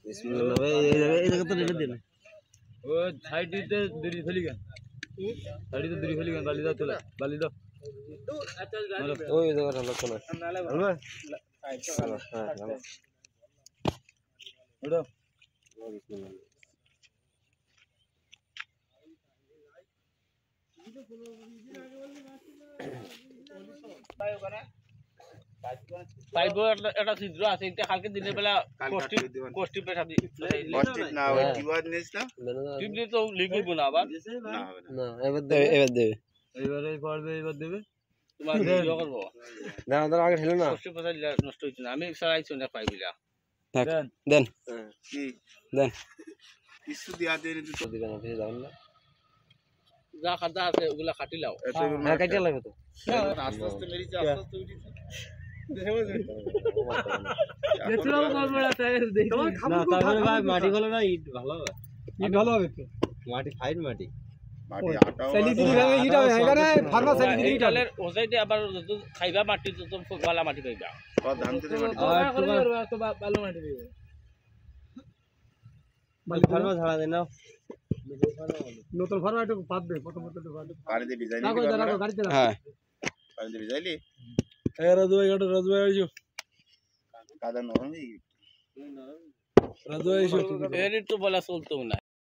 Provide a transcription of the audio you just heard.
বিসমিল্লাহ ভাই এই জায়গা তো রেখে দিন ও সাইডে দড়ি ফেলি কেন সাইডে দড়ি ফেলি কেন বালি দাও তোলা বালি দাও ওই জায়গাটা লক্ষ্য না হ্যাঁ ওটা বিসমিল্লাহ পাইপ একটা ছিদ্র আছে এটা কালকে দিনের বেলা কোষ্টি পেশাব না ওই টিউব নিস না টিপ দিয়ে তো লিক হইব না আবার না হবে না না এবার দেবে এইবারে পারবে এবার দেবে তোমার ভিডিও করবো দাঁড়া আগে ঠেলো না কোষ্টি পেশাব নষ্ট হইছে না আমি সারাইছি না পাইবিলা দেন কি দেন কিছু দিয়া দেন তো দিবেন অফিসে যাবেন না যা খাতা আছে ওগুলা খাটি লাও হ্যাঁ কাটিয়ে লাগবে তো আস্তে আস্তে মেরিছে আস্তে আস্তে উঠিছে না তারপরে ভাই মাটি ভালো না ইট ভালো হবে ইট ভালো হবে তো মাটি ফাইন মাটি মাটি আটাও সেলি দিলি ভাবে ইট হবে এখানে ফার্মা সেলি দিলি ইট হবে ইটালের ওসাইতে আবার যত খাইবা মাটি তত বালা মাটি পাইবা কত ধান থেকে মাটি তো ভালো মাটি দিবে ফার্মা ছাড়া দেন না নতুন ফার্মা একটু পাতবে প্রথমত একটু পাতবে পানিতে ভিজাই রাখো নিবি রাখো গাড়িতে রাখো হ্যাঁ পানিতে ভিজাইলি এ রাজু ভাই গাড়ি রাজু ভাই আইছো কাদা নরম হয়ে রাজু ভাই আইছো এর তো বলা চলতো না